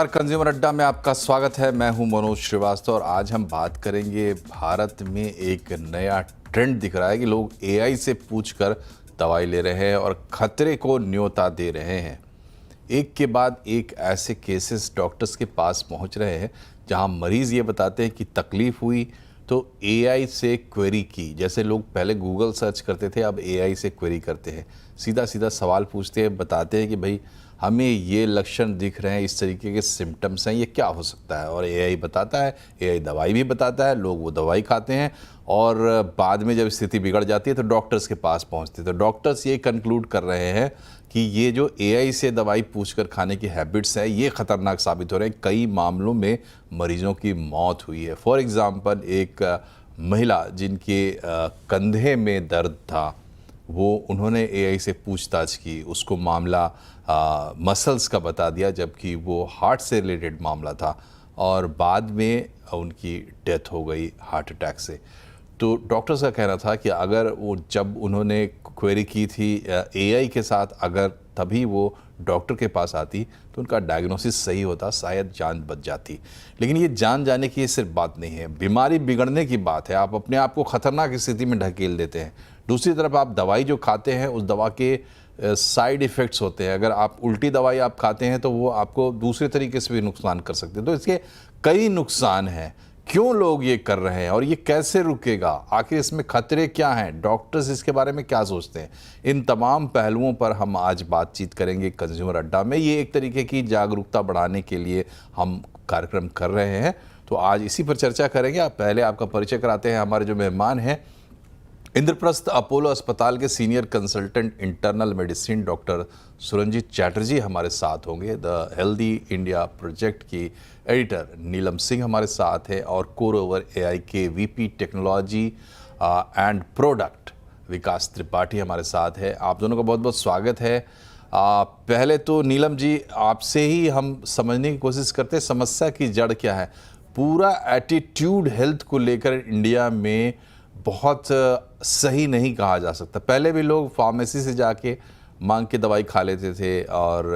नमस्कार, कंज्यूमर अड्डा में आपका स्वागत है। मैं हूं मनोज श्रीवास्तव और आज हम बात करेंगे भारत में एक नया ट्रेंड दिख रहा है कि लोग एआई से पूछकर दवाई ले रहे हैं और खतरे को न्योता दे रहे हैं। एक के बाद एक ऐसे केसेस डॉक्टर्स के पास पहुंच रहे हैं जहां मरीज़ ये बताते हैं कि तकलीफ़ हुई तो एआई से क्वेरी की। जैसे लोग पहले गूगल सर्च करते थे, अब एआई से क्वेरी करते हैं, सीधा सीधा सवाल पूछते हैं, बताते हैं कि भाई हमें ये लक्षण दिख रहे हैं, इस तरीके के सिम्टम्स हैं, ये क्या हो सकता है। और एआई बताता है, एआई दवाई भी बताता है, लोग वो दवाई खाते हैं और बाद में जब स्थिति बिगड़ जाती है तो डॉक्टर्स के पास पहुंचते हैं। तो डॉक्टर्स ये कंक्लूड कर रहे हैं कि ये जो एआई से दवाई पूछकर खाने की हैबिट्स है ये ख़तरनाक साबित हो रहे हैं। कई मामलों में मरीजों की मौत हुई है। फॉर एग्ज़ाम्पल, एक महिला जिनके कंधे में दर्द था, वो उन्होंने एआई से पूछताछ की, उसको मामला मसल्स का बता दिया जबकि वो हार्ट से रिलेटेड मामला था और बाद में उनकी डेथ हो गई हार्ट अटैक से। तो डॉक्टर्स का कहना था कि अगर वो जब उन्होंने क्वेरी की थी एआई के साथ, अगर तभी वो डॉक्टर के पास आती तो उनका डायग्नोसिस सही होता, शायद जान बच जाती। लेकिन ये जान जाने की ये सिर्फ बात नहीं है, बीमारी बिगड़ने की बात है। आप अपने आप को खतरनाक स्थिति में ढकेल देते हैं। दूसरी तरफ आप दवाई जो खाते हैं उस दवा के साइड इफ़ेक्ट्स होते हैं। अगर आप उल्टी दवाई आप खाते हैं तो वो आपको दूसरे तरीके से भी नुकसान कर सकते हैं। तो इसके कई नुकसान हैं। क्यों लोग ये कर रहे हैं और ये कैसे रुकेगा? आखिर इसमें खतरे क्या हैं? डॉक्टर्स इसके बारे में क्या सोचते हैं? इन तमाम पहलुओं पर हम आज बातचीत करेंगे कंज्यूमर अड्डा में। ये एक तरीके की जागरूकता बढ़ाने के लिए हम कार्यक्रम कर रहे हैं, तो आज इसी पर चर्चा करेंगे। पहले आपका परिचय कराते हैं। हमारे जो मेहमान हैं, इंद्रप्रस्थ अपोलो अस्पताल के senior consultant internal medicine doctor Suranjit Chatterjee हमारे साथ होंगे। द हेल्दी इंडिया प्रोजेक्ट की एडिटर नीलम सिंह हमारे साथ है और कोर ओवर एआई के VP technology and product Vikas Tripathi हमारे साथ है। आप दोनों का बहुत बहुत स्वागत है। पहले तो नीलम जी, आपसे ही हम समझने की कोशिश करते हैं समस्या की जड़ क्या है। पूरा एटीट्यूड हेल्थ को लेकर इंडिया में बहुत सही नहीं कहा जा सकता। पहले भी लोग फार्मेसी से जाके मांग के दवाई खा लेते थे और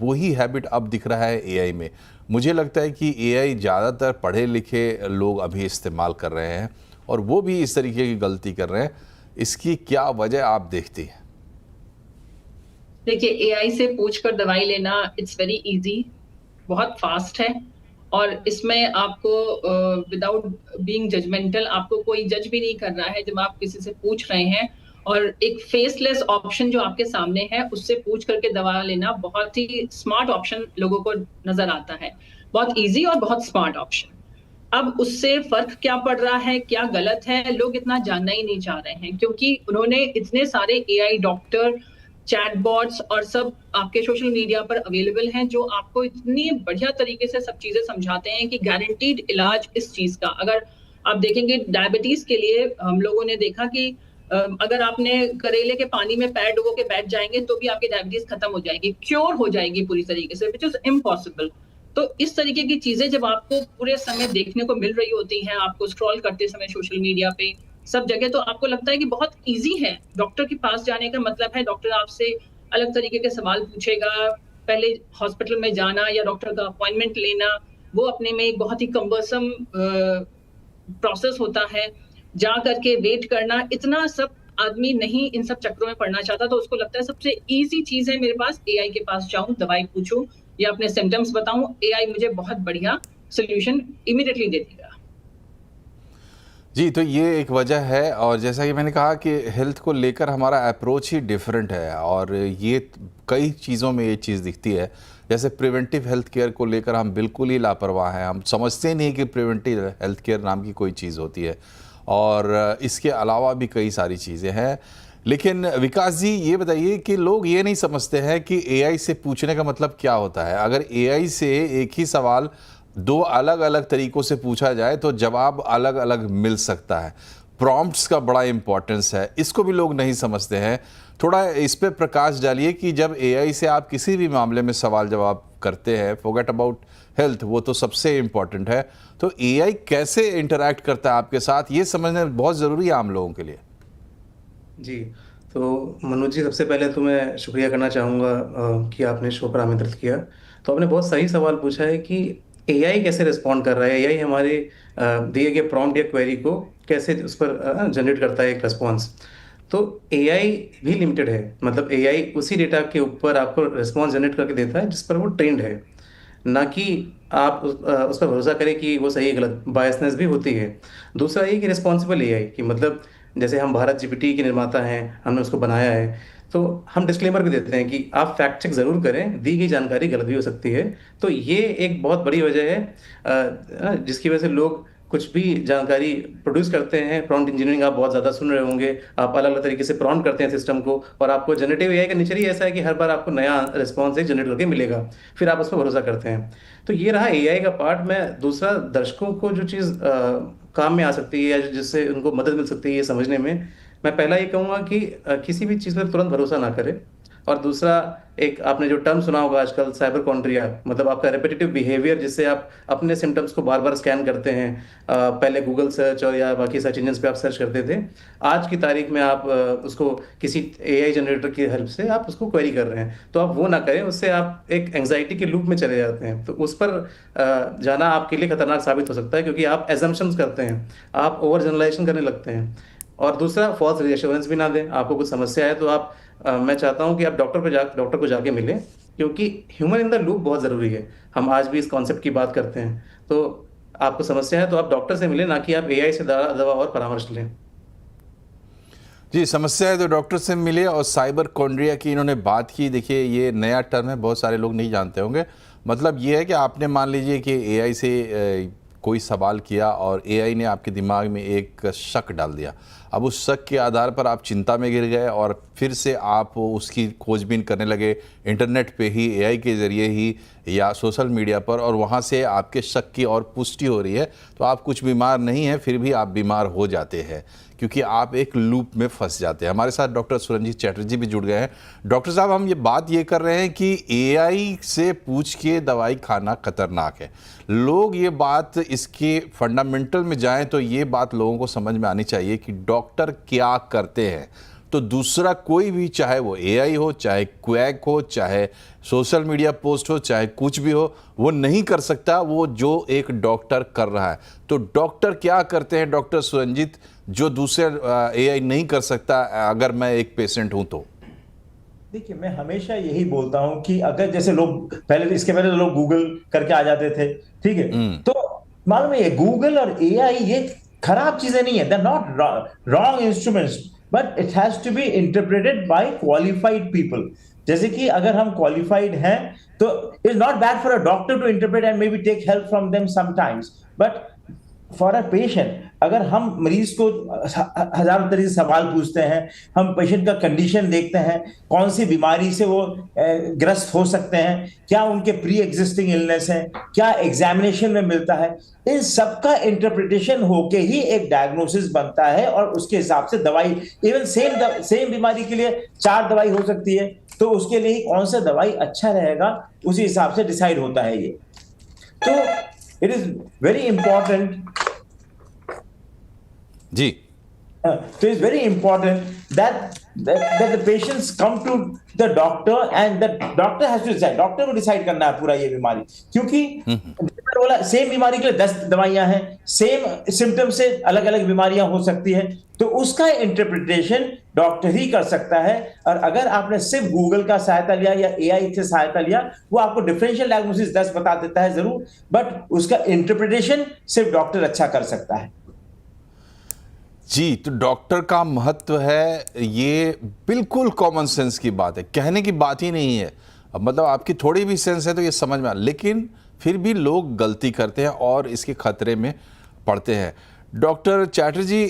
वही हैबिट अब दिख रहा है एआई में। मुझे लगता है कि एआई ज़्यादातर पढ़े लिखे लोग अभी इस्तेमाल कर रहे हैं और वो भी इस तरीके की गलती कर रहे हैं। इसकी क्या वजह आप देखती हैं? देखिए, एआई से पूछकर दवाई लेना इट्स वेरी इजी, बहुत फास्ट है और इसमें आपको विदाउट बीइंग जजमेंटल आपको कोई जज भी नहीं कर रहा है जब आप किसी से पूछ रहे हैं। और एक फेसलेस ऑप्शन जो आपके सामने है उससे पूछ करके दवा लेना बहुत ही स्मार्ट ऑप्शन लोगों को नजर आता है। बहुत इजी और बहुत स्मार्ट ऑप्शन। अब उससे फर्क क्या पड़ रहा है, क्या गलत है, लोग इतना जानना ही नहीं चाह रहे हैं क्योंकि उन्होंने इतने सारे एआई डॉक्टर, चैटबॉट्स और सब आपके सोशल मीडिया पर अवेलेबल हैं जो आपको इतनी बढ़िया तरीके से सब चीजें समझाते हैं कि गारंटीड इलाज इस चीज का। अगर आप देखेंगे डायबिटीज के लिए हम लोगों ने देखा कि अगर आपने करेले के पानी में पैर डुबो के बैठ जाएंगे तो भी आपकी डायबिटीज खत्म हो जाएगी, क्योर हो जाएगी पूरी तरीके से, विच इज इम्पॉसिबल। तो इस तरीके की चीजें जब आपको पूरे समय देखने को मिल रही होती हैं, आपको स्क्रॉल करते समय सोशल मीडिया पे सब जगह, तो आपको लगता है कि बहुत इजी है डॉक्टर के पास जाने का। मतलब है डॉक्टर आपसे अलग तरीके के सवाल पूछेगा, पहले हॉस्पिटल में जाना या डॉक्टर का अपॉइंटमेंट लेना वो अपने में एक बहुत ही कम्बरसम प्रोसेस होता है। जा करके वेट करना, इतना सब आदमी नहीं इन सब चक्रों में पड़ना चाहता। तो उसको लगता है सबसे इजी चीज है मेरे पास एआई के पास जाऊं, दवाई पूछूं या अपने सिम्टम्स बताऊं, एआई मुझे बहुत बढ़िया सोल्यूशन इमीडिएटली दे देगा। जी, तो ये एक वजह है और जैसा कि मैंने कहा कि हेल्थ को लेकर हमारा अप्रोच ही डिफरेंट है और ये कई चीज़ों में ये चीज़ दिखती है। जैसे प्रिवेंटिव हेल्थ केयर को लेकर हम बिल्कुल ही लापरवाह हैं। हम समझते ही नहीं कि प्रिवेंटिव हेल्थ केयर नाम की कोई चीज़ होती है और इसके अलावा भी कई सारी चीज़ें हैं। लेकिन विकास जी, ये बताइए कि लोग ये नहीं समझते हैं कि एआई से पूछने का मतलब क्या होता है। अगर एआई से एक ही सवाल दो अलग अलग तरीकों से पूछा जाए तो जवाब अलग अलग मिल सकता है। प्रॉम्प्ट्स का बड़ा इंपॉर्टेंस है, इसको भी लोग नहीं समझते हैं। थोड़ा इस पे प्रकाश डालिए कि जब एआई से आप किसी भी मामले में सवाल जवाब करते हैं, फॉरगेट अबाउट हेल्थ, वो तो सबसे इम्पॉर्टेंट है, तो एआई कैसे इंटरैक्ट करता है आपके साथ, ये समझना बहुत ज़रूरी है आम लोगों के लिए। जी, तो मनोज जी, सबसे पहले तो मैं शुक्रिया करना चाहूँगा कि आपने शो पर आमंत्रित किया। तो आपने बहुत सही सवाल पूछा है कि एआई कैसे रिस्पॉन्ड कर रहा है, एआई हमारे दिए गए प्रॉम्प्ट या क्वेरी को कैसे उस पर जनरेट करता है एक रिस्पॉन्स। तो एआई भी लिमिटेड है, मतलब एआई उसी डेटा के ऊपर आपको रिस्पॉन्स जनरेट करके देता है जिस पर वो ट्रेंड है, ना कि आप उस पर भरोसा करें कि वो सही है गलत, बायसनेस भी होती है। दूसरा ये कि रिस्पॉन्सिबल एआई कि मतलब जैसे हम भारत जीपीटी के निर्माता हैं, हमने उसको बनाया है, तो हम डिस्क्लेमर भी देते हैं कि आप फैक्ट चेक ज़रूर करें, दी गई जानकारी गलत भी हो सकती है। तो ये एक बहुत बड़ी वजह है जिसकी वजह से लोग कुछ भी जानकारी प्रोड्यूस करते हैं। प्रॉम्प्ट इंजीनियरिंग आप बहुत ज़्यादा सुन रहे होंगे, आप अलग अलग तरीके से प्रॉम्प्ट करते हैं सिस्टम को, और आपको जनरेटिव एआई का नेचर ही ऐसा है कि हर बार आपको नया रिस्पॉन्स एक जनरेट करके मिलेगा, फिर आप उस पर भरोसा करते हैं। तो ये रहा एआई का पार्ट। मैं दूसरा, दर्शकों को जो चीज़ काम में आ सकती है या जिससे उनको मदद मिल सकती है ये समझने में, मैं पहला ये कहूँगा कि किसी भी चीज़ पर तुरंत भरोसा ना करें। और दूसरा, एक आपने जो टर्म सुना होगा आजकल, साइबरकॉन्ट्रिया, मतलब आपका रेपिटेटिव बिहेवियर, जिससे आप अपने सिम्टम्स को बार बार स्कैन करते हैं। पहले गूगल सर्च और या बाकी सर्च इंजन पे आप सर्च करते थे, आज की तारीख में आप उसको किसी एआई जनरेटर की हेल्प से आप उसको क्वेरी कर रहे हैं। तो आप वो ना करें, उससे आप एक एंग्जाइटी के लूप में चले जाते हैं। तो उस पर जाना आपके लिए खतरनाक साबित हो सकता है, क्योंकि आप एजम्पशंस करते हैं, आप ओवर जनरलाइजेशन करने लगते हैं। और दूसरा, फॉल्स रिएश्योरेंस भी ना दें। आपको कुछ समस्या है तो आप मैं चाहता हूं कि आप डॉक्टर को जाके मिलें, क्योंकि ह्यूमन इन द लूप बहुत ज़रूरी है। हम आज भी इस कॉन्सेप्ट की बात करते हैं। तो आपको समस्या है तो आप डॉक्टर से मिलें, ना कि आप एआई से दवा और परामर्श लें। जी, समस्या है तो डॉक्टर से मिले। और साइबर कॉन्ड्रिया की इन्होंने बात की, देखिए ये नया टर्म है, बहुत सारे लोग नहीं जानते होंगे। मतलब ये है कि आपने मान लीजिए कि एआई से कोई सवाल किया और एआई ने आपके दिमाग में एक शक डाल दिया। अब उस शक के आधार पर आप चिंता में गिर गए और फिर से आप उसकी खोजबीन करने लगे इंटरनेट पे ही, एआई के ज़रिए ही या सोशल मीडिया पर, और वहाँ से आपके शक की और पुष्टि हो रही है। तो आप कुछ बीमार नहीं हैं, फिर भी आप बीमार हो जाते हैं, क्योंकि आप एक लूप में फंस जाते हैं। हमारे साथ डॉक्टर सुरंजीत चैटर्जी भी जुड़ गए हैं। डॉक्टर साहब, हम ये कर रहे हैं कि एआई से पूछ के दवाई खाना खतरनाक है। लोग ये बात, इसके फंडामेंटल में जाएं तो ये बात लोगों को समझ में आनी चाहिए कि डॉक्टर क्या करते हैं। तो दूसरा कोई भी, चाहे वो एआई हो, चाहे क्वैक हो, चाहे सोशल मीडिया पोस्ट हो, चाहे कुछ भी हो, वो नहीं कर सकता वो जो एक डॉक्टर कर रहा है। तो डॉक्टर क्या करते हैं डॉक्टर सुरंजीत, जो दूसरे एआई नहीं कर सकता, अगर मैं एक पेशेंट हूं तो? देखिए, मैं हमेशा यही बोलता हूं कि अगर जैसे लोग पहले, इसके पहले लोग गूगल करके आ जाते थे, ठीक है, तो मालूम है ये गूगल और एआई ये खराब चीजें नहीं है, they are not wrong instruments, but it has to be interpreted by qualified people. जैसे कि अगर हम क्वालिफाइड हैं तो it's not bad for a doctor to interpret and may be take help from them sometimes, but for a patient, अगर हम मरीज को हजारों तरीके से सवाल पूछते हैं, हम पेशेंट का कंडीशन देखते हैं, कौन सी बीमारी से वो ग्रस्त हो सकते हैं, क्या उनके प्री एग्जिस्टिंग इलनेस है, क्या एग्जामिनेशन में मिलता है, इन सब का इंटरप्रिटेशन होके ही एक डायग्नोसिस बनता है और उसके हिसाब से दवाई, इवन सेम बीमारी के लिए 4 दवाई हो सकती है, तो उसके लिए ही कौन सा दवाई अच्छा रहेगा उसी हिसाब से डिसाइड होता है ये। तो it is very important ji, so it's very important that the patients come to the doctor and the doctor has to decide, doctor को डिसाइड करना है पूरा ये बीमारी, क्योंकि बोला सेम बीमारी के लिए 10 दवाइयां हैं, सेम सिम्टम से अलग अलग बीमारियां हो सकती हैं, तो उसका इंटरप्रिटेशन डॉक्टर ही कर सकता है। और अगर आपने सिर्फ गूगल का सहायता लिया या एआई से सहायता लिया, वो आपको डिफरेंशियल डायग्नोसिस 10 बता देता है जरूर, बट उसका इंटरप्रिटेशन सिर्फ डॉक्टर अच्छा कर सकता है। जी, तो डॉक्टर का महत्व है, ये बिल्कुल कॉमन सेंस की बात है, कहने की बात ही नहीं है। अब मतलब आपकी थोड़ी भी सेंस है तो ये समझ में आ, लेकिन फिर भी लोग गलती करते हैं और इसके खतरे में पड़ते हैं। डॉक्टर चैटर्जी,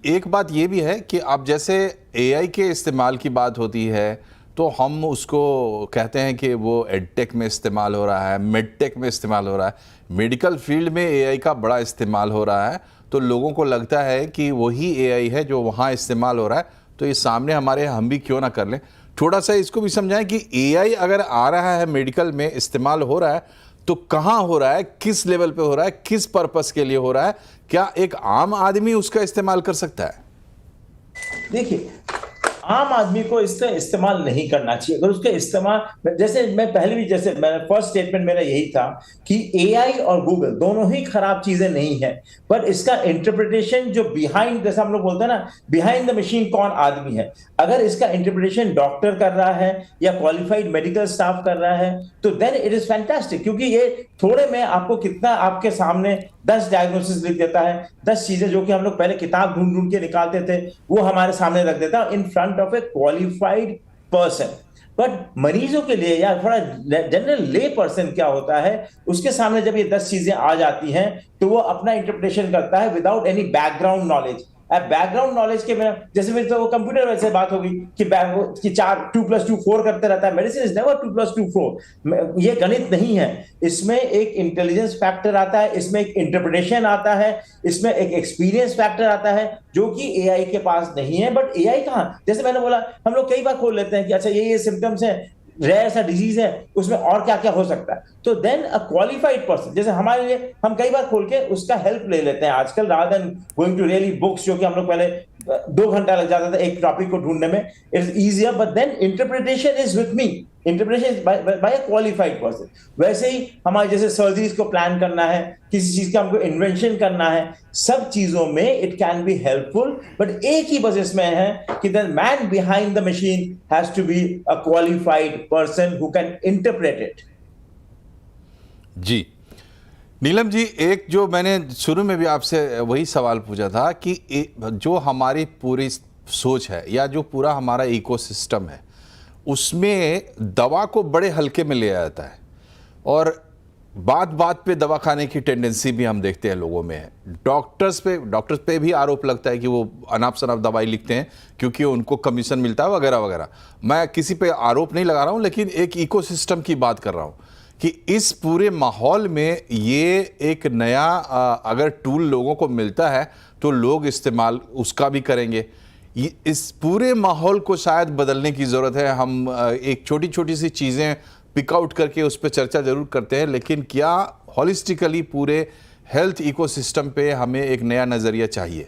एक बात ये भी है कि अब जैसे एआई के इस्तेमाल की बात होती है तो हम उसको कहते हैं कि वो एडटेक में इस्तेमाल हो रहा है, मेडटेक में इस्तेमाल हो रहा है, मेडिकल फील्ड में एआई का बड़ा इस्तेमाल हो रहा है। तो लोगों को लगता है कि वही एआई है जो वहाँ इस्तेमाल हो रहा है, तो ये सामने हमारे, हम भी क्यों ना कर लें। थोड़ा सा इसको भी समझाएं कि एआई अगर आ रहा है, मेडिकल में इस्तेमाल हो रहा है, तो कहाँ हो रहा है, किस लेवल पे हो रहा है, किस पर्पस के लिए हो रहा है, क्या एक आम आदमी उसका इस्तेमाल कर सकता है? देखिए, आम आदमी को इसका इस्तेमाल नहीं करना चाहिए। अगर उसका इस्तेमाल, जैसे मैं पहले भी, जैसे मैंने फर्स्ट स्टेटमेंट मेरा यही था कि एआई और गूगल दोनों ही खराब चीजें नहीं है, पर इसका इंटरप्रिटेशन जो बिहाइंड, जैसा हम लोग बोलते हैं ना, बिहाइंड द मशीन कौन आदमी है, अगर इसका इंटरप्रिटेशन डॉक्टर कर रहा है या क्वालिफाइड मेडिकल स्टाफ कर रहा है तो देन इट इज फैंटास्टिक। क्योंकि ये थोड़े में आपको कितना आपके सामने 10 डायग्नोसिस लिख देता है, 10 चीजें जो कि हम लोग पहले किताब ढूंढ ढूंढ के निकालते थे वो हमारे सामने रख देता है in front of A qualified person. But मरीजों के लिए या थोड़ा जनरल ले पर्सन क्या होता है, उसके सामने जब ये 10 चीजें आ जाती हैं तो वो अपना इंटरप्रिटेशन करता है without any background knowledge. Background knowledge के बिना, जैसे फिर तो वो कंप्यूटर वैसे बात होगी कि 2+2=4 करते रहता है। Medicine is never 2+2=4। ये गणित नहीं है, इसमें एक इंटेलिजेंस फैक्टर आता है, इसमें एक इंटरप्रिटेशन आता है, इसमें एक एक्सपीरियंस फैक्टर आता है जो कि एआई के पास नहीं है। बट एआई कहां, जैसे मैंने बोला, हम लोग कई बार खोल लेते हैं कि अच्छा ये सिम्टम्स है, रेयर सा डिजीज है, उसमें और क्या क्या हो सकता है। तो देन अ क्वालिफाइड पर्सन, जैसे हमारे लिए हम कई बार खोल के उसका हेल्प ले लेते हैं आजकल, rather than going to really books, जो कि हम लोग पहले 2 घंटा लग जाता था एक टॉपिक को ढूंढने में। It is easier, but then interpretation is with me, interpretation by a qualified person. वैसे ही हमारे जैसे सर्जरीज को प्लान करना है, किसी चीज का हमको इन्वेंशन करना है, सब चीजों में it can be helpful. But एक ही बस इसमें है कि the man behind the machine has to be a qualified person who can interpret it. जी नीलम जी, एक जो मैंने शुरू में भी आपसे वही सवाल पूछा था कि जो हमारी पूरी सोच है या जो पूरा हमारा इकोसिस्टम है उसमें दवा को बड़े हल्के में ले जाता है और बात बात पे दवा खाने की टेंडेंसी भी हम देखते हैं लोगों में है। डॉक्टर्स पे भी आरोप लगता है कि वो अनाप शनाप दवाई लिखते हैं क्योंकि उनको कमीशन मिलता है वगैरह वगैरह। मैं किसी पे आरोप नहीं लगा रहा हूँ, लेकिन एक इकोसिस्टम की बात कर रहा हूँ कि इस पूरे माहौल में ये एक नया अगर टूल लोगों को मिलता है तो लोग इस्तेमाल उसका भी करेंगे। इस पूरे माहौल को शायद बदलने की ज़रूरत है। हम एक छोटी छोटी सी चीज़ें पिक आउट करके उस पर चर्चा ज़रूर करते हैं, लेकिन क्या हॉलिस्टिकली पूरे हेल्थ इकोसिस्टम पे हमें एक नया नज़रिया चाहिए?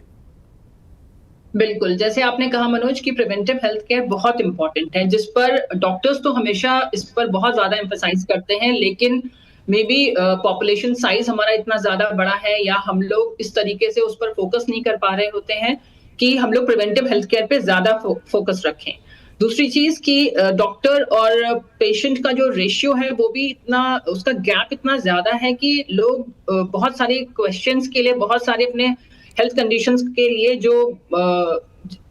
बिल्कुल, जैसे आपने कहा मनोज कि प्रिवेंटिव हेल्थ केयर बहुत इंपॉर्टेंट है, जिस पर डॉक्टर्स तो हमेशा इस पर बहुत ज्यादा एम्फसाइज करते हैं, लेकिन मे बी पॉपुलेशन साइज हमारा इतना ज्यादा बड़ा है या हम लोग इस तरीके से उस पर फोकस नहीं कर पा रहे होते हैं कि हम लोग प्रिवेंटिव हेल्थ केयर पे ज्यादा फोकस रखें। दूसरी चीज कि डॉक्टर और पेशेंट का जो रेशियो है वो भी इतना, उसका गैप इतना ज्यादा है कि लोग बहुत सारे क्वेश्चंस के लिए, बहुत सारे अपने हेल्थ कंडीशंस के लिए जो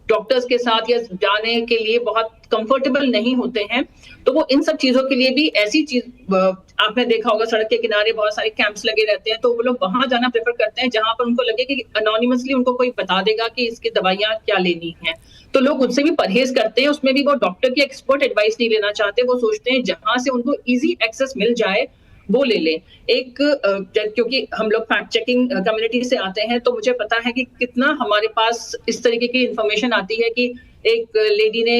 डॉक्टर्स के साथ या जाने के लिए बहुत कंफर्टेबल नहीं होते हैं, तो वो इन सब चीजों के लिए भी ऐसी चीज, आपने देखा होगा सड़क के किनारे बहुत सारे कैंप्स लगे रहते हैं, तो वो लोग वहां जाना प्रेफर करते हैं जहां पर उनको लगे कि अनोनिमसली उनको कोई बता देगा कि इसकी दवाइयां क्या लेनी है, तो लोग उनसे भी परहेज करते हैं। उसमें भी वो डॉक्टर की एक्सपर्ट एडवाइस नहीं लेना चाहते, वो सोचते हैं जहां से उनको इजी एक्सेस मिल जाए वो ले लें। एक क्योंकि हम लोग फैक्ट चेकिंग कम्युनिटी से आते हैं, तो मुझे पता है कि कितना हमारे पास इस तरीके की इंफॉर्मेशन आती है कि एक लेडी ने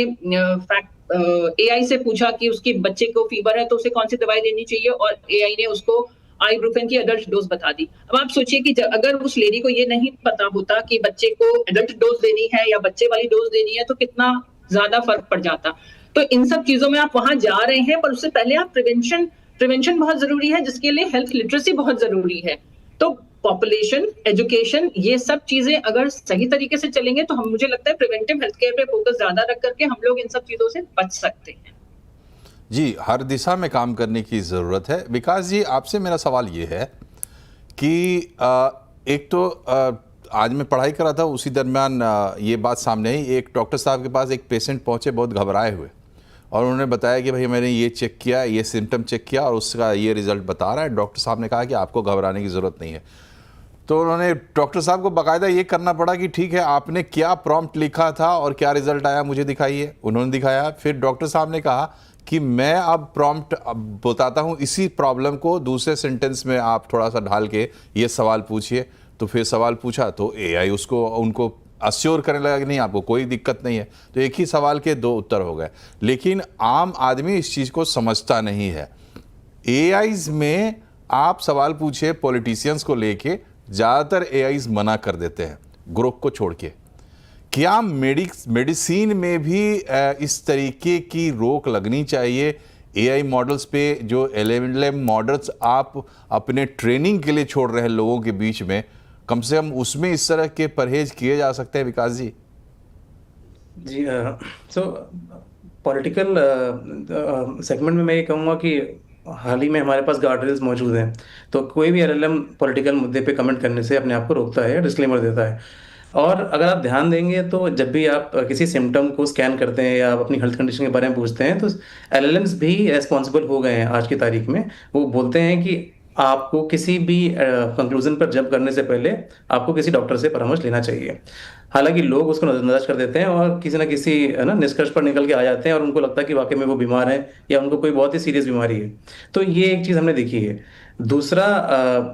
एआई से पूछा कि उसकी बच्चे को फीवर है तो उसे कौन सी दवाई देनी चाहिए, और एआई ने उसको आइब्रुफेन की एडल्ट डोज बता दी। अब आप सोचिए कि अगर उस लेडी को ये नहीं पता होता कि बच्चे को एडल्ट डोज देनी है या बच्चे वाली डोज देनी है, तो कितना ज्यादा फर्क पड़ जाता। तो इन सब चीजों में आप वहां जा रहे हैं, पर उससे पहले आप प्रिवेंशन बहुत जरूरी है, जिसके लिए हेल्थ लिटरेसी बहुत जरूरी है। तो पॉपुलेशन, एजुकेशन, ये सब चीजें अगर सही तरीके से चलेंगे तो मुझे लगता है प्रिवेंटिव हेल्थ केयर पे फोकस ज्यादा रख करके हम लोग इन सब चीजों से बच सकते हैं। जी, हर दिशा में काम करने की ज़रूरत है। विकास जी, आपसे मेरा सवाल ये है कि एक तो आज मैं पढ़ाई कर रहा था, उसी दरमियान ये बात सामने आई, एक डॉक्टर साहब के पास एक पेशेंट पहुंचे बहुत घबराए हुए, और उन्होंने बताया कि भाई मैंने ये चेक किया, ये सिम्टम चेक किया और उसका ये रिज़ल्ट बता रहा है। डॉक्टर साहब ने कहा कि आपको घबराने की ज़रूरत नहीं है। तो उन्होंने डॉक्टर साहब को बाकायदा ये करना पड़ा कि ठीक है, आपने क्या प्रॉम्प्ट लिखा था और क्या रिज़ल्ट आया मुझे दिखाइए। उन्होंने दिखाया। फिर डॉक्टर साहब ने कहा कि मैं अब प्रॉम्प्ट बताता हूँ, इसी प्रॉब्लम को दूसरे सेंटेंस में आप थोड़ा सा ढाल के ये सवाल पूछिए। तो फिर सवाल पूछा तो एआई उनको अश्योर करने लगा कि नहीं, आपको कोई दिक्कत नहीं है। तो एक ही सवाल के 2 उत्तर हो गए। लेकिन आम आदमी इस चीज़ को समझता नहीं है। एआईज में आप सवाल पूछे पॉलिटिशियंस को लेके, ज़्यादातर एआईज मना कर देते हैं ग्रुप को छोड़ के, क्या मेडिसिन में भी इस तरीके की रोक लगनी चाहिए? एआई मॉडल्स पे जो LLM मॉडल्स आप अपने ट्रेनिंग के लिए छोड़ रहे हैं लोगों के बीच में, कम से कम उसमें इस तरह के परहेज किए जा सकते हैं विकास जी? जी सो पॉलिटिकल सेगमेंट में मैं ये कहूँगा कि हाल ही में हमारे पास गार्ड रेल्स मौजूद हैं, तो कोई भी LLM पॉलिटिकल मुद्दे पे कमेंट करने से अपने आप को रोकता है, डिस्क्लेमर देता है। और अगर आप ध्यान देंगे तो जब भी आप किसी सिम्टम को स्कैन करते हैं या आप अपनी हेल्थ कंडीशन के बारे में पूछते हैं, तो LLMs भी रेस्पॉन्सिबल हो गए हैं आज की तारीख में। वो बोलते हैं कि आपको किसी भी कंक्लूजन पर जंप करने से पहले आपको किसी डॉक्टर से परामर्श लेना चाहिए। हालांकि लोग उसको नजरअंदाज कर देते हैं और किसी ना किसी है ना निष्कर्ष पर निकल के आ जाते हैं और उनको लगता है कि वाकई में वो बीमार है या उनको कोई बहुत ही सीरियस बीमारी है। तो ये एक चीज़ हमने देखी है। दूसरा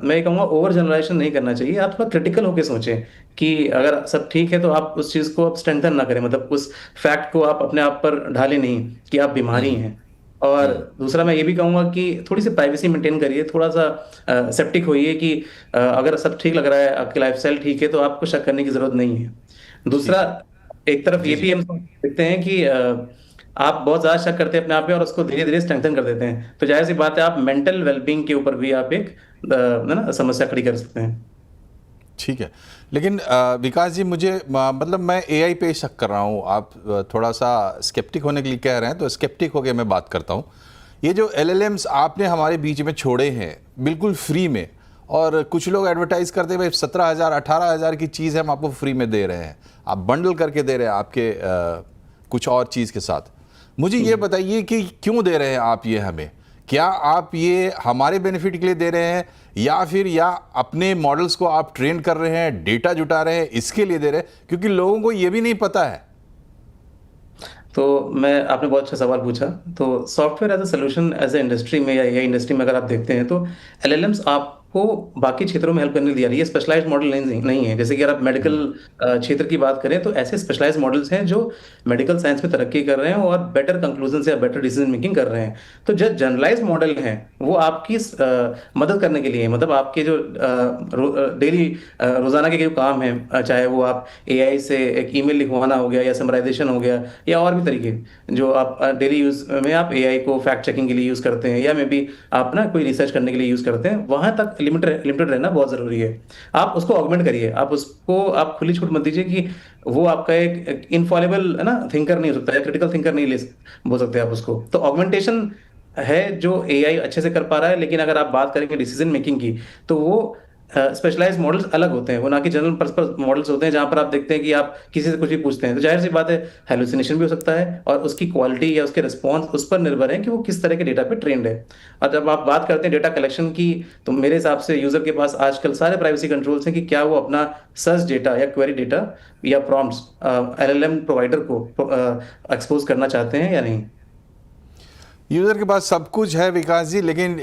मैं ये कहूँगा ओवर जनरलाइजेशन नहीं करना चाहिए। आप थोड़ा क्रिटिकल होकर सोचें कि अगर सब ठीक है तो आप उस चीज़ को आप स्ट्रेंथन ना करें, मतलब उस फैक्ट को आप अपने आप पर ढालें नहीं कि आप बीमारी हैं। और दूसरा मैं ये भी कहूँगा कि थोड़ी सी प्राइवेसी मेंटेन करिए, थोड़ा सा सेप्टिक होइए कि अगर सब ठीक लग रहा है, आपकी लाइफस्टाइल ठीक है, तो आपको शक करने की जरूरत नहीं है। दूसरा, एक तरफ ये भी हम देखते हैं कि आप बहुत ज्यादा शक करते हैं अपने आप पे और उसको धीरे धीरे स्ट्रेंथन कर देते हैं, तो जाहिर सी बात है आप मेंटल वेलबींग के ऊपर भी आप एक ना समस्या खड़ी कर सकते हैं। ठीक है, लेकिन विकास जी मुझे मतलब मैं एआई पे शक कर रहा हूँ। आप थोड़ा सा स्केप्टिक होने के लिए कह रहे हैं, तो स्केप्टिक होकर मैं बात करता हूँ। ये जो LLMs आपने हमारे बीच में छोड़े हैं बिल्कुल फ्री में, और कुछ लोग एडवर्टाइज करते हुए 17,000 18,000 की चीज़ हम आपको फ्री में दे रहे हैं, आप बंडल करके दे रहे हैं आपके कुछ और चीज़ के साथ। मुझे ये बताइए कि क्यों दे रहे हैं आप ये हमें? क्या आप ये हमारे बेनिफिट के लिए दे रहे हैं, या फिर या अपने मॉडल्स को आप ट्रेन कर रहे हैं, डेटा जुटा रहे हैं, इसके लिए दे रहे हैं? क्योंकि लोगों को ये भी नहीं पता है। तो आपने बहुत अच्छा सवाल पूछा। तो software as a solution as a industry में या एआई इंडस्ट्री में अगर आप देखते हैं तो LLMs आपको बाकी क्षेत्रों में हेल्प करने दिया रही है। स्पेशलाइज्ड मॉडल नहीं है। जैसे कि अगर आप मेडिकल क्षेत्र की बात करें तो ऐसे स्पेशलाइज्ड मॉडल्स हैं जो मेडिकल साइंस में तरक्की कर रहे हैं और बेटर कंक्लूजन या बेटर डिसीजन मेकिंग कर रहे हैं। तो जो जनरलाइज मॉडल हैं वो आपकी मदद करने के लिए, मतलब आपके जो डेली रोजाना के जो काम है, चाहे वो आप एआई से एक ईमेल लिखवाना हो गया या समराइजेशन हो गया या और भी तरीके जो आप डेली यूज में आप एआई को फैक्ट चेकिंग के लिए यूज करते हैं या मे बी आप ना कोई रिसर्च करने के लिए यूज करते हैं, वहां तक लिमिटेड रहना बहुत जरूरी है। आप उसको ऑगमेंट करिए, आप खुली छूट मत दीजिए कि वो आपका एक इनफॉलेबल है ना थिंकर नहीं हो सकता है, क्रिटिकल थिंकर नहीं बोल सकते आप उसको। तो ऑगमेंटेशन है जो एआई अच्छे से कर पा रहा है, लेकिन अगर आप बात करेंगे डिसीजन मेकिंग की तो वो स्पेशलाइज्ड मॉडल्स अलग होते हैं। वो ना कि जनरल पर्पस मॉडल्स होते हैं जहां पर आप देखते हैं कि आप किसी से कुछ भी पूछते हैं तो जाहिर सी बात है हेलुसिनेशन भी हो सकता है और उसकी क्वालिटी या उसके रिस्पॉन्स उस पर निर्भर है कि वो किस तरह के डेटा पे ट्रेंड है। और जब आप बात करते हैं डेटा कलेक्शन की, तो मेरे हिसाब से यूजर के पास आजकल सारे प्राइवेसी कंट्रोल्स हैं कि क्या वो अपना सर्च डेटा या क्वेरी डेटा या प्रॉम्प्ट्स LLM प्रोवाइडर को एक्सपोज करना चाहते हैं या नहीं। यूज़र के पास सब कुछ है विकास जी, लेकिन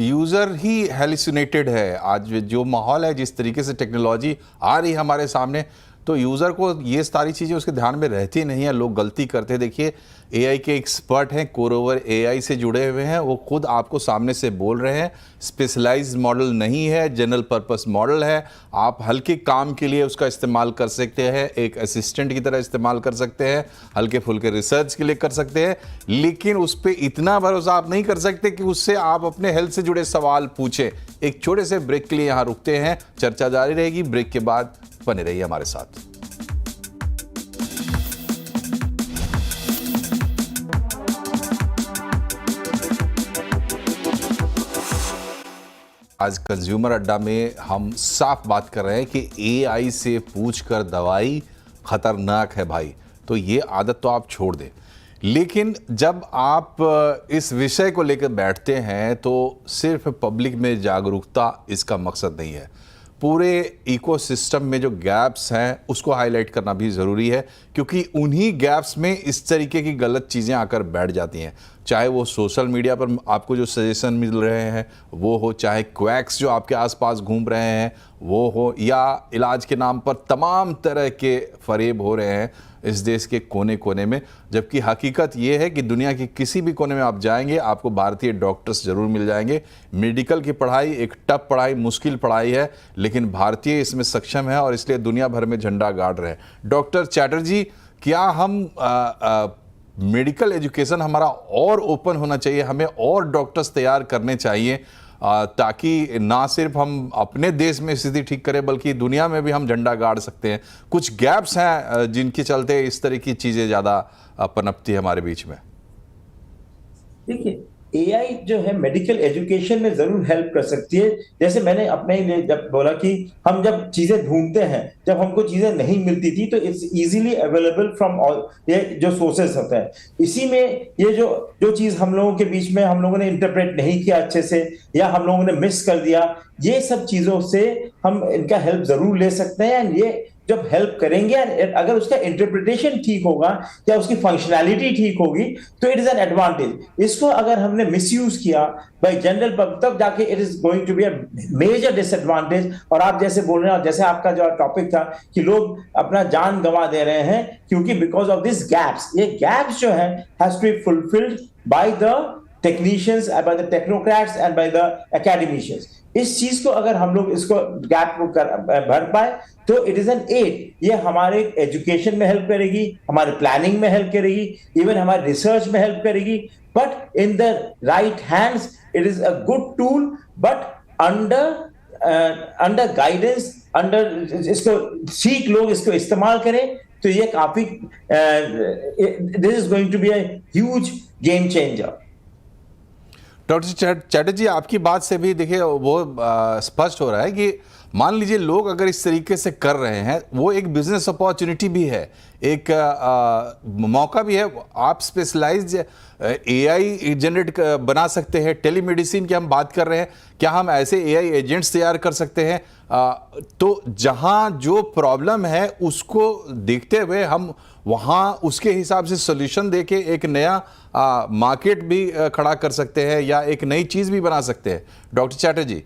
यूज़र ही हेलुसिनेटेड है। आज जो माहौल है, जिस तरीके से टेक्नोलॉजी आ रही है हमारे सामने, तो यूज़र को ये सारी चीज़ें उसके ध्यान में रहती नहीं है, लोग गलती करते हैं। देखिए एआई के एक्सपर्ट हैं, कोरोवर एआई से जुड़े हुए हैं, वो खुद आपको सामने से बोल रहे हैं स्पेशलाइज्ड मॉडल नहीं है, जनरल पर्पस मॉडल है। आप हल्के काम के लिए उसका इस्तेमाल कर सकते हैं, एक असिस्टेंट की तरह इस्तेमाल कर सकते हैं, हल्के फुल्के रिसर्च के लिए कर सकते हैं, लेकिन उस पर इतना भरोसा आप नहीं कर सकते कि उससे आप अपने हेल्थ से जुड़े सवाल पूछें। एक छोटे से ब्रेक के लिए यहाँ रुकते हैं, चर्चा जारी रहेगी। ब्रेक के बाद बने रहिए हमारे साथ। आज कंज्यूमर अड्डा में हम साफ बात कर रहे हैं कि एआई से पूछकर दवाई खतरनाक है भाई, तो ये आदत तो आप छोड़ दें। लेकिन जब आप इस विषय को लेकर बैठते हैं तो सिर्फ पब्लिक में जागरूकता इसका मकसद नहीं है, पूरे इकोसिस्टम में जो गैप्स हैं उसको हाईलाइट करना भी ज़रूरी है, क्योंकि उन्हीं गैप्स में इस तरीके की गलत चीज़ें आकर बैठ जाती हैं। चाहे वो सोशल मीडिया पर आपको जो सजेशन मिल रहे हैं वो हो, चाहे क्वैक्स जो आपके आसपास घूम रहे हैं वो हो, या इलाज के नाम पर तमाम तरह के फरेब हो रहे हैं इस देश के कोने कोने में। जबकि हकीकत ये है कि दुनिया के किसी भी कोने में आप जाएंगे आपको भारतीय डॉक्टर्स ज़रूर मिल जाएंगे। मेडिकल की पढ़ाई एक टफ पढ़ाई, मुश्किल पढ़ाई है, लेकिन भारतीय इसमें सक्षम है और इसलिए दुनिया भर में झंडा गाड़ रहे हैं। डॉक्टर चैटर्जी, क्या हम मेडिकल एजुकेशन हमारा और ओपन होना चाहिए, हमें और डॉक्टर्स तैयार करने चाहिए ताकि ना सिर्फ हम अपने देश में स्थिति ठीक करें बल्कि दुनिया में भी हम झंडा गाड़ सकते हैं? कुछ गैप्स हैं जिनके चलते इस तरह की चीज़ें ज़्यादा पनपती है हमारे बीच में। देखिए, एआई जो है मेडिकल एजुकेशन में जरूर हेल्प कर सकती है। जैसे मैंने अपने लिए जब बोला कि हम जब चीजें ढूंढते हैं, जब हमको चीजें नहीं मिलती थी तो it's easily available from all ये जो सोर्सेस होते हैं। इसी में ये जो चीज हम लोगों के बीच में हम लोगों ने इंटरप्रेट नहीं किया अच्छे से या हम लोगों ने मिस कर दिया, ये सब चीजों से हम इनका हेल्प जरूर ले सकते हैं। एंड ये जब हेल्प करेंगे, अगर उसका इंटरप्रिटेशन ठीक होगा या उसकी फंक्शनैलिटी ठीक होगी तो इट इज एन एडवांटेज। इसको अगर हमने मिसयूज किया बाय जनरल पब्लिक तब जाके it is going to be a major disadvantage. और आप जैसे बोल रहे हैं, जैसे आपका जो टॉपिक था कि लोग अपना जान गंवा दे रहे हैं क्योंकि बिकॉज ऑफ दिस गैप्स, ये गैप्स जो है has to be fulfilled by the technicians, by the technocrats and by the academicians. इस चीज को अगर हम लोग इसको गैप को भर पाए तो इट इज एन एड। ये हमारे एजुकेशन में हेल्प करेगी, हमारे प्लानिंग में हेल्प करेगी, इवन हमारे रिसर्च में हेल्प करेगी। But in the right hands it is a good tool, but under guidance, इसको ठीक लोग इसको इस्तेमाल करें तो ये काफी this is going to be a huge game changer. Doctor Chatterjee, आपकी बात से भी देखिए वो स्पष्ट हो रहा है कि मान लीजिए लोग अगर इस तरीके से कर रहे हैं, वो एक बिजनेस अपॉर्चुनिटी भी है, एक मौका भी है। आप स्पेशलाइज्ड एआई जनरेट बना सकते हैं। टेलीमेडिसिन की हम बात कर रहे हैं, क्या हम ऐसे एआई एजेंट्स तैयार कर सकते हैं? तो जहां जो प्रॉब्लम है उसको देखते हुए हम वहां उसके हिसाब से सोल्यूशन देके एक नया मार्केट भी खड़ा कर सकते हैं या एक नई चीज भी बना सकते हैं। डॉक्टर चैटर्जी,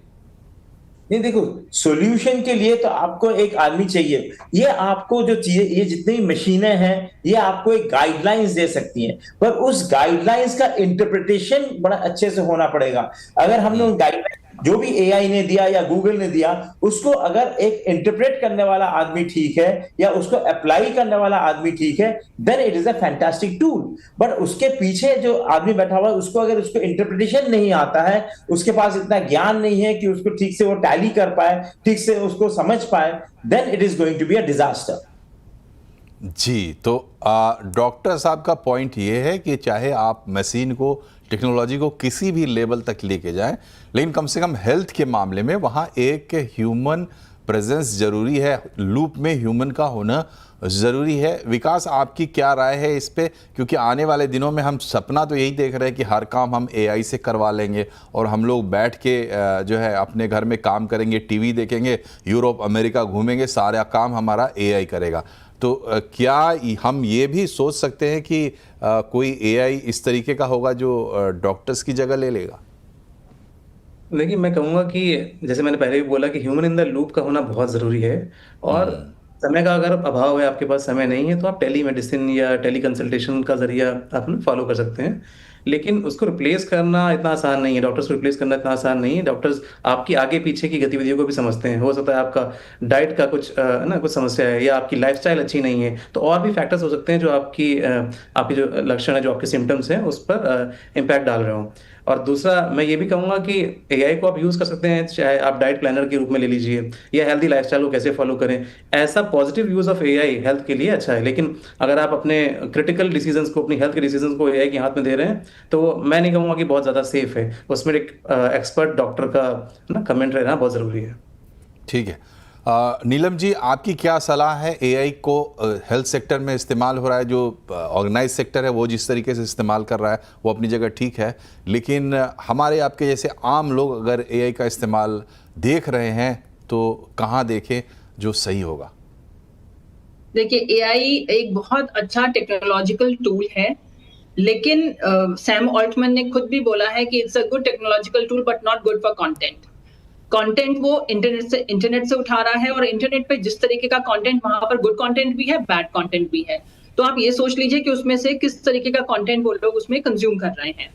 नहीं, देखो, सॉल्यूशन के लिए तो आपको एक आदमी चाहिए। ये आपको जो चाहिए, ये जितनी मशीनें हैं ये आपको एक गाइडलाइंस दे सकती हैं, पर उस गाइडलाइंस का इंटरप्रिटेशन बड़ा अच्छे से होना पड़ेगा। अगर हमने उन गाइडलाइंस जो भी एआई ने दिया या गूगल ने दिया, उसको अगर एक इंटरप्रेट करने वाला आदमी ठीक है या उसको अप्लाई करने वाला आदमी ठीक है, then it is a fantastic tool. But उसके पीछे जो आदमी बैठा हुआ है उसको अगर उसको इंटरप्रिटेशन नहीं आता है, उसके पास इतना ज्ञान नहीं है कि उसको ठीक से वो टैली कर पाए, ठीक से उसको समझ पाए, then it is going to be a disaster. जी, तो डॉक्टर साहब का पॉइंट ये है कि चाहे आप मशीन को, टेक्नोलॉजी को किसी भी लेवल तक लेके जाएं, लेकिन कम से कम हेल्थ के मामले में वहाँ एक ह्यूमन प्रेजेंस जरूरी है, लूप में ह्यूमन का होना ज़रूरी है। विकास, आपकी क्या राय है इस पे? क्योंकि आने वाले दिनों में हम सपना तो यही देख रहे हैं कि हर काम हम एआई से करवा लेंगे और हम लोग बैठ के जो है अपने घर में काम करेंगे, टीवी देखेंगे, यूरोप अमेरिका घूमेंगे, सारा काम हमारा एआई करेगा। तो क्या हम ये भी सोच सकते हैं कि कोई एआई इस तरीके का होगा जो डॉक्टर्स की जगह ले लेगा? देखिए, मैं कहूँगा कि जैसे मैंने पहले भी बोला कि ह्यूमन इन द लूप का होना बहुत ज़रूरी है। और समय का अगर अभाव है, आपके पास समय नहीं है, तो आप टेलीमेडिसिन या टेली कंसल्टेशन का ज़रिया आप फॉलो कर सकते हैं। लेकिन उसको रिप्लेस करना इतना आसान नहीं है, डॉक्टर्स को रिप्लेस करना इतना आसान नहीं है। डॉक्टर्स आपकी आगे पीछे की गतिविधियों को भी समझते हैं। हो सकता है आपका डाइट का कुछ कुछ समस्या है या आपकी लाइफस्टाइल अच्छी नहीं है, तो और भी फैक्टर्स हो सकते हैं जो आपकी जो लक्षण है, जो आपके सिम्टम्स हैं, उस पर इम्पैक्ट डाल रहे हों। और दूसरा, मैं ये भी कहूँगा कि एआई को आप यूज़ कर सकते हैं, चाहे आप डाइट प्लानर के रूप में ले लीजिए या हेल्दी लाइफस्टाइल को कैसे फॉलो करें। ऐसा positive use of AI health के लिए अच्छा है। लेकिन अगर आप अपने क्रिटिकल डिसीजंस को, अपनी हेल्थ के डिसीजंस को एआई के हाथ में दे रहे हैं, तो मैं नहीं कहूँगा कि बहुत ज़्यादा सेफ है। उसमें एक एक्सपर्ट डॉक्टर का कमेंट रहना बहुत ज़रूरी है। ठीक है। नीलम जी, आपकी क्या सलाह है? एआई को हेल्थ सेक्टर में इस्तेमाल हो रहा है, जो ऑर्गेनाइज सेक्टर है वो जिस तरीके से इस्तेमाल कर रहा है वो अपनी जगह ठीक है, लेकिन हमारे आपके जैसे आम लोग अगर एआई का इस्तेमाल देख रहे हैं तो कहाँ देखें जो सही होगा? देखिए, एआई एक बहुत अच्छा टेक्नोलॉजिकल टूल है, लेकिन सैम ऑल्टमैन ने खुद भी बोला है कि it's a good technological tool but not good for content. Content वो इंटरनेट से उठा रहा है, और इंटरनेट पे जिस तरीके का कंटेंट, वहां पर गुड कंटेंट भी है, बैड कंटेंट भी है। तो आप ये सोच लीजिए कि उसमें से किस तरीके का कंटेंट वो लोग उसमें कंज्यूम कर रहे हैं।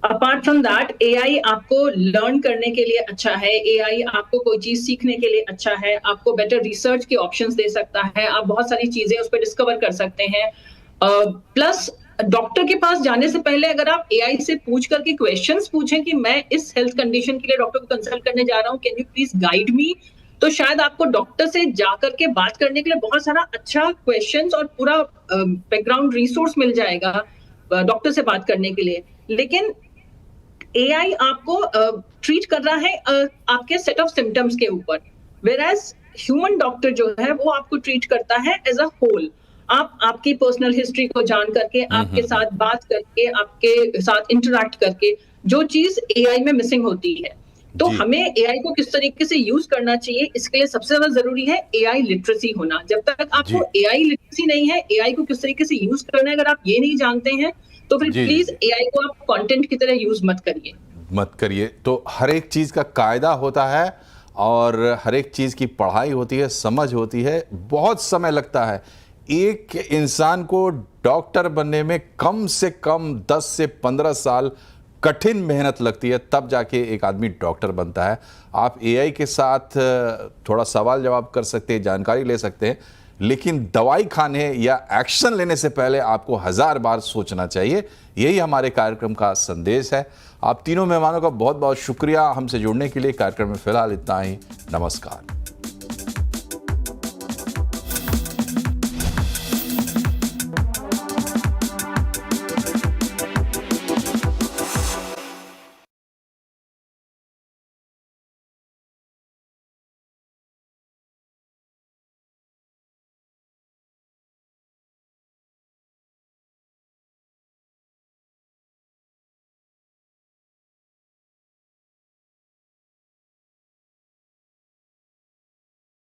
अपार्ट फ्रॉम दैट, एआई आपको लर्न करने के लिए अच्छा है, एआई आपको कोई चीज सीखने के लिए अच्छा है, आपको बेटर रिसर्च के ऑप्शंस दे सकता है, आप बहुत सारी चीजें उस पर डिस्कवर कर सकते हैं। प्लस डॉक्टर के पास जाने से पहले अगर आप एआई से पूछ करके क्वेश्चंस पूछें कि मैं इस हेल्थ कंडीशन के लिए डॉक्टर को कंसल्ट करने जा रहा हूं, can you please guide me, तो शायद आपको डॉक्टर से जाकर के बात करने के लिए बहुत सारा अच्छा क्वेश्चंस और पूरा बैकग्राउंड रिसोर्स मिल जाएगा डॉक्टर से बात करने के लिए। लेकिन एआई आपको ट्रीट कर रहा है आपके सेट ऑफ सिम्टम्स के ऊपर, वेयरएज ह्यूमन डॉक्टर जो है वो आपको ट्रीट करता है एज अ होल। आप आपकी पर्सनल हिस्ट्री को जान करके, आपके साथ बात करके, आपके साथ इंटरैक्ट करके, जो चीज एआई में मिसिंग होती है। तो हमें एआई को किस तरीके से यूज करना चाहिए, इसके लिए सबसे ज्यादा जरूरी है एआई लिटरेसी होना। जब तक आपको एआई लिटरेसी नहीं है, एआई को किस तरीके से यूज करना है, अगर आप ये नहीं जानते हैं, तो फिर प्लीज एआई को आप कंटेंट की तरह यूज मत करिए। तो हर एक चीज का कायदा होता है और हर एक चीज की पढ़ाई होती है, समझ होती है, बहुत समय लगता है। एक इंसान को डॉक्टर बनने में कम से कम 10 से 15 साल कठिन मेहनत लगती है, तब जाके एक आदमी डॉक्टर बनता है। आप एआई के साथ थोड़ा सवाल जवाब कर सकते हैं, जानकारी ले सकते हैं, लेकिन दवाई खाने या एक्शन लेने से पहले आपको 1000 बार सोचना चाहिए। यही हमारे कार्यक्रम का संदेश है। आप तीनों मेहमानों का बहुत बहुत शुक्रिया हमसे जुड़ने के लिए। कार्यक्रम में फिलहाल इतना ही। नमस्कार।